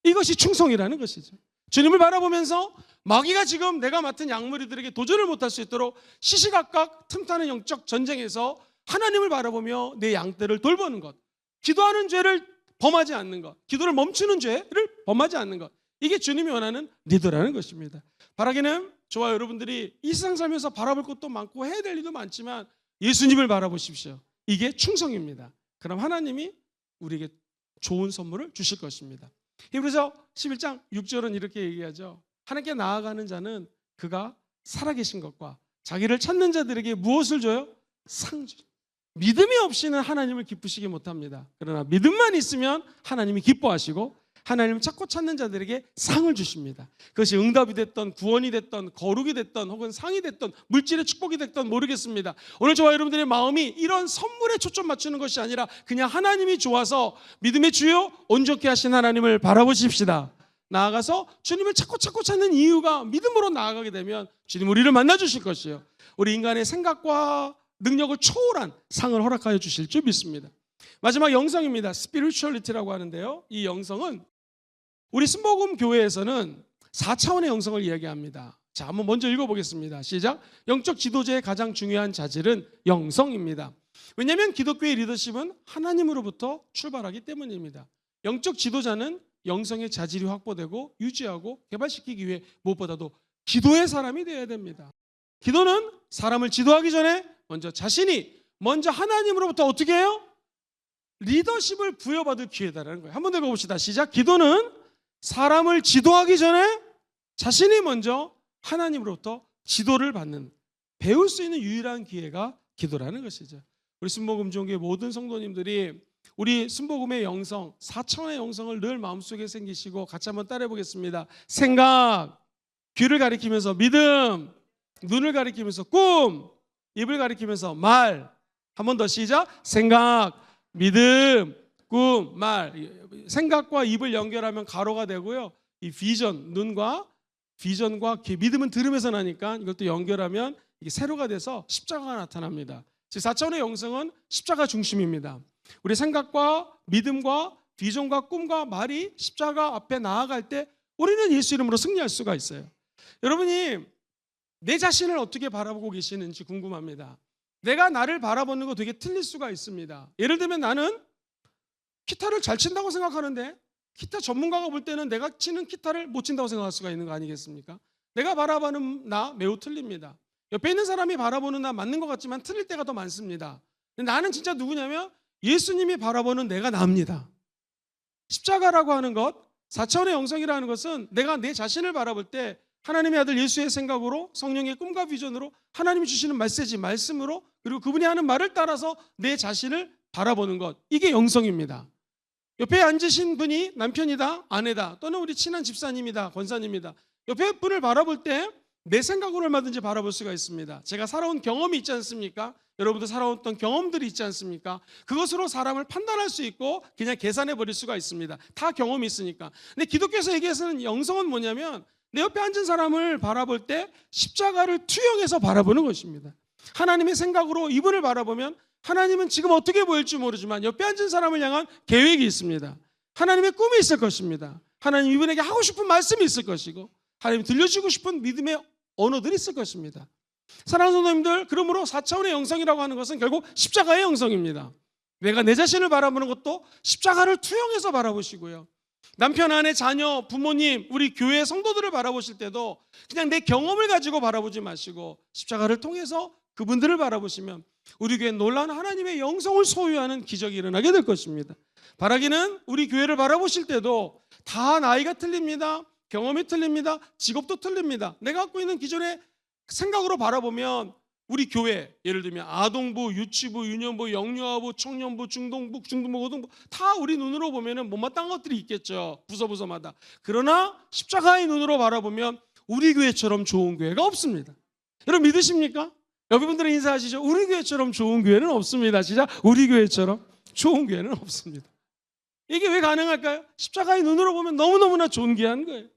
이것이 충성이라는 것이죠. 주님을 바라보면서 마귀가 지금 내가 맡은 양무리들에게 도전을 못할 수 있도록 시시각각 틈타는 영적 전쟁에서 하나님을 바라보며 내 양떼를 돌보는 것, 기도하는 죄를 범하지 않는 것, 기도를 멈추는 죄를 범하지 않는 것, 이게 주님이 원하는 리더라는 것입니다. 바라기는 저와 여러분들이 이 세상 살면서 바라볼 것도 많고 해야 될 일도 많지만 예수님을 바라보십시오. 이게 충성입니다. 그럼 하나님이 우리에게 좋은 선물을 주실 것입니다. 히브리서 11장 6절은 이렇게 얘기하죠. 하나님께 나아가는 자는 그가 살아계신 것과 자기를 찾는 자들에게 무엇을 줘요? 상 주죠. 믿음이 없이는 하나님을 기쁘시게 못합니다. 그러나 믿음만 있으면 하나님이 기뻐하시고 하나님을 찾고 찾는 자들에게 상을 주십니다. 그것이 응답이 됐던 구원이 됐던 거룩이 됐던 혹은 상이 됐던 물질의 축복이 됐던 모르겠습니다. 오늘 저와 여러분들의 마음이 이런 선물에 초점 맞추는 것이 아니라 그냥 하나님이 좋아서 믿음의 주요 온전케 하신 하나님을 바라보십시다. 나아가서 주님을 찾고 찾는 이유가 믿음으로 나아가게 되면 주님 우리를 만나 주실 것이요, 우리 인간의 생각과 능력을 초월한 상을 허락하여 주실 줄 믿습니다. 마지막 영성입니다. 스피리추얼리티라고 하는데요, 이 영성은 우리 순복음 교회에서는 4차원의 영성을 이야기합니다. 자, 한번 먼저 읽어보겠습니다. 시작. 영적 지도자의 가장 중요한 자질은 영성입니다. 왜냐하면 기독교의 리더십은 하나님으로부터 출발하기 때문입니다. 영적 지도자는 영성의 자질이 확보되고 유지하고 개발시키기 위해 무엇보다도 기도의 사람이 되어야 됩니다. 기도는 사람을 지도하기 전에 먼저 하나님으로부터 어떻게 해요? 리더십을 부여받을 기회다라는 거예요. 한번 더 읽어봅시다. 시작. 기도는 사람을 지도하기 전에 자신이 먼저 하나님으로부터 지도를 받는, 배울 수 있는 유일한 기회가 기도라는 것이죠. 우리 순복음종교의 모든 성도님들이 우리 순복음의 영성, 4차원의 영성을 늘 마음속에 생기시고 같이 한번 따라해 보겠습니다. 생각, 귀를 가리키면서 믿음, 눈을 가리키면서 꿈, 입을 가리키면서 말. 한 번 더 시작. 생각, 믿음, 꿈, 말. 생각과 입을 연결하면 가로가 되고요. 이 비전, 눈과 비전과 믿음은 들으면서 나니까 이것도 연결하면 이게 세로가 돼서 십자가가 나타납니다. 즉 4차원의 영성은 십자가 중심입니다. 우리 생각과 믿음과 비전과 꿈과 말이 십자가 앞에 나아갈 때 우리는 예수 이름으로 승리할 수가 있어요. 여러분이 내 자신을 어떻게 바라보고 계시는지 궁금합니다. 내가 나를 바라보는 거 되게 틀릴 수가 있습니다. 예를 들면 나는 기타를 잘 친다고 생각하는데 기타 전문가가 볼 때는 내가 치는 기타를 못 친다고 생각할 수가 있는 거 아니겠습니까? 내가 바라보는 나 매우 틀립니다. 옆에 있는 사람이 바라보는 나 맞는 것 같지만 틀릴 때가 더 많습니다. 근데 나는 진짜 누구냐면 예수님이 바라보는 내가 나입니다. 십자가라고 하는 것, 4차원의 영성이라는 것은 내가 내 자신을 바라볼 때 하나님의 아들 예수의 생각으로, 성령의 꿈과 비전으로, 하나님이 주시는 메시지, 말씀으로, 그리고 그분이 하는 말을 따라서 내 자신을 바라보는 것, 이게 영성입니다. 옆에 앉으신 분이 남편이다, 아내다, 또는 우리 친한 집사님이다, 권사님이다. 옆에 분을 바라볼 때 내 생각으로 얼마든지 바라볼 수가 있습니다. 제가 살아온 경험이 있지 않습니까? 여러분도 살아왔던 경험들이 있지 않습니까? 그것으로 사람을 판단할 수 있고 그냥 계산해 버릴 수가 있습니다. 다 경험이 있으니까. 근데 기독교에서 얘기해서는 영성은 뭐냐면 내 옆에 앉은 사람을 바라볼 때 십자가를 투영해서 바라보는 것입니다. 하나님의 생각으로 이분을 바라보면 하나님은 지금 어떻게 보일지 모르지만 옆에 앉은 사람을 향한 계획이 있습니다. 하나님의 꿈이 있을 것입니다. 하나님 이분에게 하고 싶은 말씀이 있을 것이고 하나님 들려주고 싶은 믿음의 언어들이 있을 것입니다. 사랑하는 성도님들, 그러므로 4차원의 영성이라고 하는 것은 결국 십자가의 영성입니다. 내가 내 자신을 바라보는 것도 십자가를 투영해서 바라보시고요. 남편, 아내, 자녀, 부모님, 우리 교회 성도들을 바라보실 때도 그냥 내 경험을 가지고 바라보지 마시고 십자가를 통해서 그분들을 바라보시면 우리 교회는 놀라운 하나님의 영성을 소유하는 기적이 일어나게 될 것입니다. 바라기는 우리 교회를 바라보실 때도 다 나이가 틀립니다. 경험이 틀립니다. 직업도 틀립니다. 내가 갖고 있는 기존의 생각으로 바라보면 우리 교회, 예를 들면 아동부, 유치부, 유년부, 영유아부, 청년부, 중동부, 고등부 다 우리 눈으로 보면 못마땅한 것들이 있겠죠. 부서마다. 그러나 십자가의 눈으로 바라보면 우리 교회처럼 좋은 교회가 없습니다. 여러분 믿으십니까? 여러분들은 인사하시죠. 우리 교회처럼 좋은 교회는 없습니다. 진짜 우리 교회처럼 좋은 교회는 없습니다. 이게 왜 가능할까요? 십자가의 눈으로 보면 너무너무나 존귀한 거예요.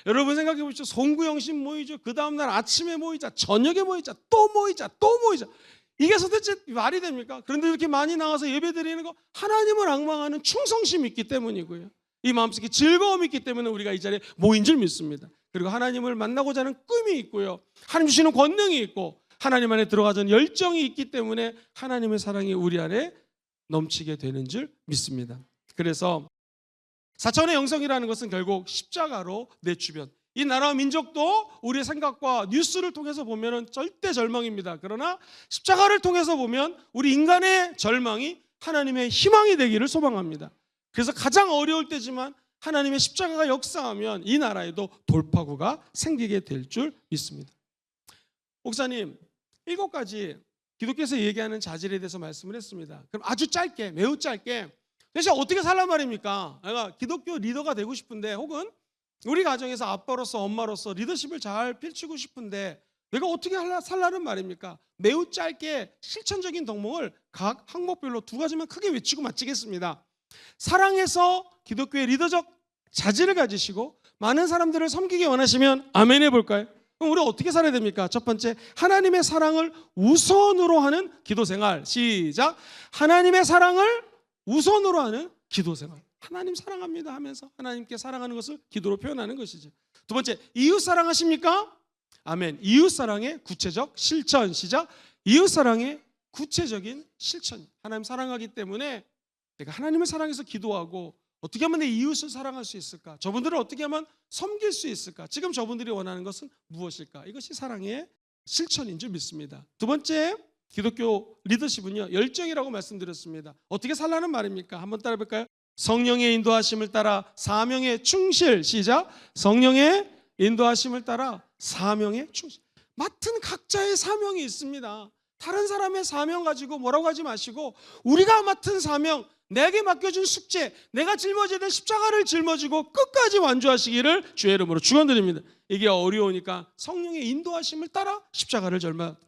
여러분 생각해 보시죠. 송구영신 모이죠. 그 다음날 아침에 모이자, 저녁에 모이자, 또 모이자. 이게 도대체 말이 됩니까? 그런데 이렇게 많이 나와서 예배 드리는 거 하나님을 앙망하는 충성심이 있기 때문이고요. 이 마음속에 즐거움이 있기 때문에 우리가 이 자리에 모인 줄 믿습니다. 그리고 하나님을 만나고자 하는 꿈이 있고요. 하나님 주시는 권능이 있고 하나님 안에 들어가자는 열정이 있기 때문에 하나님의 사랑이 우리 안에 넘치게 되는 줄 믿습니다. 그래서 4차원의 영성이라는 것은 결국 십자가로 내 주변, 이 나라와 민족도 우리의 생각과 뉴스를 통해서 보면 절대 절망입니다. 그러나 십자가를 통해서 보면 우리 인간의 절망이 하나님의 희망이 되기를 소망합니다. 그래서 가장 어려울 때지만 하나님의 십자가가 역사하면 이 나라에도 돌파구가 생기게 될 줄 믿습니다. 목사님, 7가지 기독교에서 얘기하는 자질에 대해서 말씀을 했습니다. 그럼 아주 짧게, 매우 짧게 대체 어떻게 살란 말입니까? 내가 기독교 리더가 되고 싶은데 혹은 우리 가정에서 아빠로서 엄마로서 리더십을 잘 펼치고 싶은데 내가 어떻게 살라는 말입니까? 매우 짧게 실천적인 덕목을 각 항목별로 2가지만 크게 외치고 마치겠습니다. 사랑해서 기독교의 리더적 자질을 가지시고 많은 사람들을 섬기기 원하시면 아멘 해볼까요? 그럼 우리가 어떻게 살아야 됩니까? 첫 번째, 하나님의 사랑을 우선으로 하는 기도생활. 시작. 하나님의 사랑을 우선으로 하는 기도생활. 하나님 사랑합니다 하면서 하나님께 사랑하는 것을 기도로 표현하는 것이죠. 2번째, 이웃 사랑하십니까? 아멘. 이웃 사랑의 구체적 실천. 시작. 이웃 사랑의 구체적인 실천. 하나님 사랑하기 때문에 내가 하나님을 사랑해서 기도하고 어떻게 하면 내 이웃을 사랑할 수 있을까? 저분들을 어떻게 하면 섬길 수 있을까? 지금 저분들이 원하는 것은 무엇일까? 이것이 사랑의 실천인 줄 믿습니다. 두 번째, 기독교 리더십은요, 열정이라고 말씀드렸습니다. 어떻게 살라는 말입니까? 한번 따라 볼까요? 성령의 인도하심을 따라 사명에 충실. 시작. 성령의 인도하심을 따라 사명에 충실. 맡은 각자의 사명이 있습니다. 다른 사람의 사명 가지고 뭐라고 하지 마시고, 우리가 맡은 사명, 내게 맡겨준 숙제, 내가 짊어져야 될 십자가를 짊어지고 끝까지 완주하시기를 주의 이름으로 축원드립니다. 이게 어려우니까 성령의 인도하심을 따라 십자가를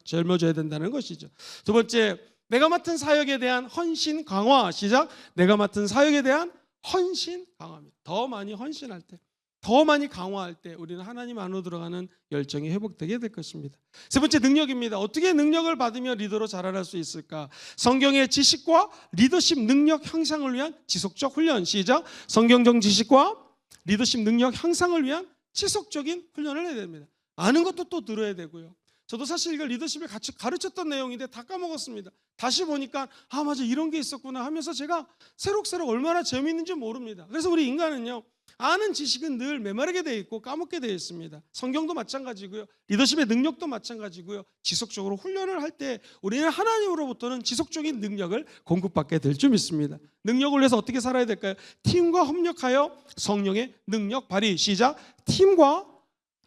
짊어져야 된다는 것이죠. 두 번째, 내가 맡은 사역에 대한 헌신 강화. 시작. 내가 맡은 사역에 대한 헌신 강화입니다. 더 많이 헌신할 때, 더 많이 강화할 때 우리는 하나님 안으로 들어가는 열정이 회복되게 될 것입니다. 세 번째, 능력입니다. 어떻게 능력을 받으며 리더로 자라날 수 있을까? 성경의 지식과 리더십 능력 향상을 위한 지속적 훈련. 시작. 성경적 지식과 리더십 능력 향상을 위한 지속적인 훈련을 해야 됩니다. 아는 것도 또 들어야 되고요. 저도 사실 이걸 리더십을 같이 가르쳤던 내용인데 다 까먹었습니다. 다시 보니까 아 맞아, 이런 게 있었구나 하면서 제가 새록새록 얼마나 재미있는지 모릅니다. 그래서 우리 인간은요, 아는 지식은 늘 메마르게 되어 있고 까먹게 되어 있습니다. 성경도 마찬가지고요, 리더십의 능력도 마찬가지고요. 지속적으로 훈련을 할 때 우리는 하나님으로부터는 지속적인 능력을 공급받게 될 줄 믿습니다. 능력을 위해서 어떻게 살아야 될까요? 팀과 협력하여 성령의 능력 발휘. 시작. 팀과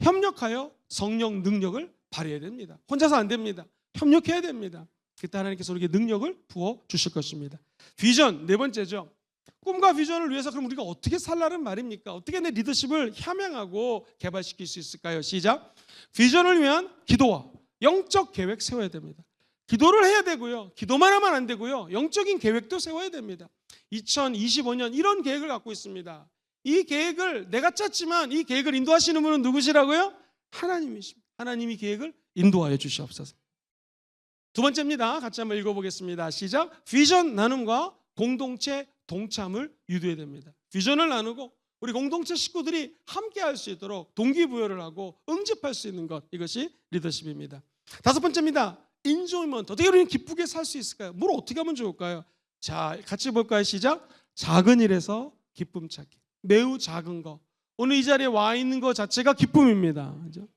협력하여 성령 능력을 발휘해야 됩니다. 혼자서 안 됩니다. 협력해야 됩니다. 그때 하나님께서 우리에게 능력을 부어주실 것입니다. 비전, 네 번째죠. 꿈과 비전을 위해서 그럼 우리가 어떻게 살라는 말입니까? 어떻게 내 리더십을 함양하고 개발시킬 수 있을까요? 시작. 비전을 위한 기도와 영적 계획 세워야 됩니다. 기도를 해야 되고요, 기도만 하면 안 되고요, 영적인 계획도 세워야 됩니다. 2025년 이런 계획을 갖고 있습니다. 이 계획을 내가 짰지만 이 계획을 인도하시는 분은 누구시라고요? 하나님이십니다. 하나님이 계획을 인도하여 주시옵소서. 두 번째입니다. 같이 한번 읽어보겠습니다. 시작. 비전 나눔과 공동체 동참을 유도해야 됩니다. 비전을 나누고 우리 공동체 식구들이 함께 할 수 있도록 동기부여를 하고 응집할 수 있는 것, 이것이 리더십입니다. 다섯 번째입니다. 인조이먼트. 어떻게 우리는 기쁘게 살 수 있을까요? 뭘 어떻게 하면 좋을까요? 자, 같이 볼까요? 시작. 작은 일에서 기쁨 찾기. 매우 작은 거. 오늘 이 자리에 와 있는 것 자체가 기쁨입니다. 그죠?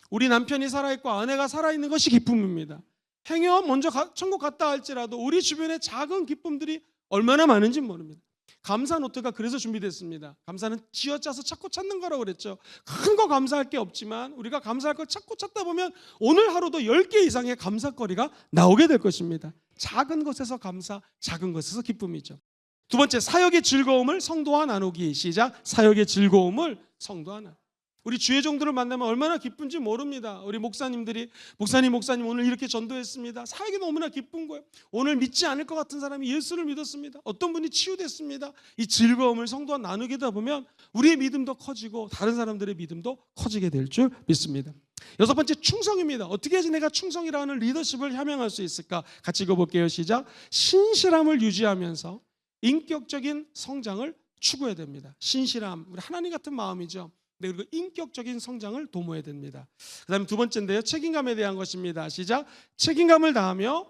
우리 남편이 살아있고 아내가 살아있는 것이 기쁨입니다. 행여 먼저 천국 갔다 할지라도 우리 주변에 작은 기쁨들이 얼마나 많은지 모릅니다. 감사 노트가 그래서 준비됐습니다. 감사는 쥐어짜서 찾고 찾는 거라고 그랬죠. 큰 거 감사할 게 없지만 우리가 감사할 걸 찾고 찾다 보면 오늘 하루도 10개 이상의 감사거리가 나오게 될 것입니다. 작은 것에서 감사, 작은 것에서 기쁨이죠. 두 번째, 사역의 즐거움을 성도와 나누기. 시작. 사역의 즐거움을 성도와 나누기. 우리 주의 종들을 만나면 얼마나 기쁜지 모릅니다. 우리 목사님들이 목사님 오늘 이렇게 전도했습니다. 사역이 너무나 기쁜 거예요. 오늘 믿지 않을 것 같은 사람이 예수를 믿었습니다. 어떤 분이 치유됐습니다. 이 즐거움을 성도와 나누게 되다 보면 우리의 믿음도 커지고 다른 사람들의 믿음도 커지게 될 줄 믿습니다. 여섯 번째, 충성입니다. 어떻게 해야지 내가 충성이라는 리더십을 함양할 수 있을까? 같이 읽어볼게요. 시작. 신실함을 유지하면서 인격적인 성장을 추구해야 됩니다. 신실함, 우리 하나님 같은 마음이죠. 네, 그리고 인격적인 성장을 도모해야 됩니다. 그 다음에 두 번째인데요, 책임감에 대한 것입니다. 시작. 책임감을 다하며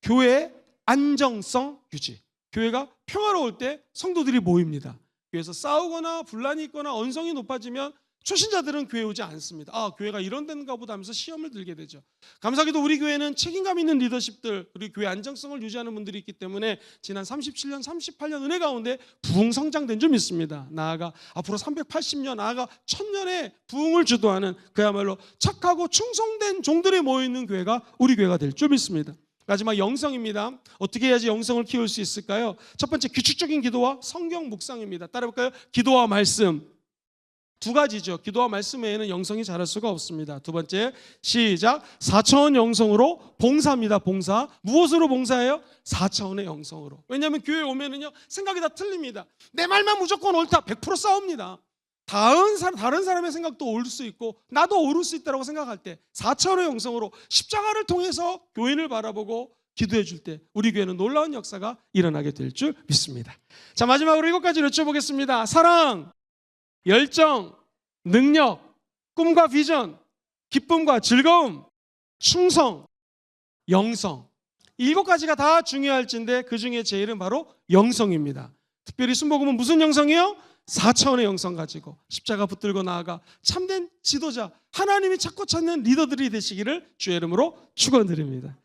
교회의 안정성 유지. 교회가 평화로울 때 성도들이 모입니다. 교회에서 싸우거나 분란이 있거나 언성이 높아지면 초신자들은 교회 오지 않습니다. 아, 교회가 이런 데인가 보다 하면서 시험을 들게 되죠. 감사하게도 우리 교회는 책임감 있는 리더십들, 우리 교회 안정성을 유지하는 분들이 있기 때문에 지난 37년, 38년 은혜 가운데 부흥 성장된 줄 믿습니다. 나아가 앞으로 380년, 나아가 1000년의 부흥을 주도하는 그야말로 착하고 충성된 종들이 모여있는 교회가 우리 교회가 될 줄 믿습니다. 마지막, 영성입니다. 어떻게 해야지 영성을 키울 수 있을까요? 첫 번째, 규칙적인 기도와 성경 묵상입니다. 따라볼까요? 기도와 말씀. 두 가지죠. 기도와 말씀 외에는 영성이 자랄 수가 없습니다. 두 번째, 시작. 4차원 영성으로 봉사입니다. 봉사. 무엇으로 봉사해요? 4차원의 영성으로. 왜냐하면 교회에 오면은요, 생각이 다 틀립니다. 내 말만 무조건 옳다. 100% 싸웁니다. 다른 사람의 생각도 옳을 수 있고 나도 옳을 수 있다고 생각할 때 4차원의 영성으로 십자가를 통해서 교인을 바라보고 기도해 줄 때 우리 교회는 놀라운 역사가 일어나게 될 줄 믿습니다. 자, 마지막으로 7가지를 여쭤보겠습니다. 사랑, 열정, 능력, 꿈과 비전, 기쁨과 즐거움, 충성, 영성. 7가지가 다 중요할진데 그 중에 제일은 바로 영성입니다. 특별히 순복음은 무슨 영성이요? 4차원의 영성 가지고 십자가 붙들고 나아가 참된 지도자, 하나님이 찾고 찾는 리더들이 되시기를 주의 이름으로 축원드립니다.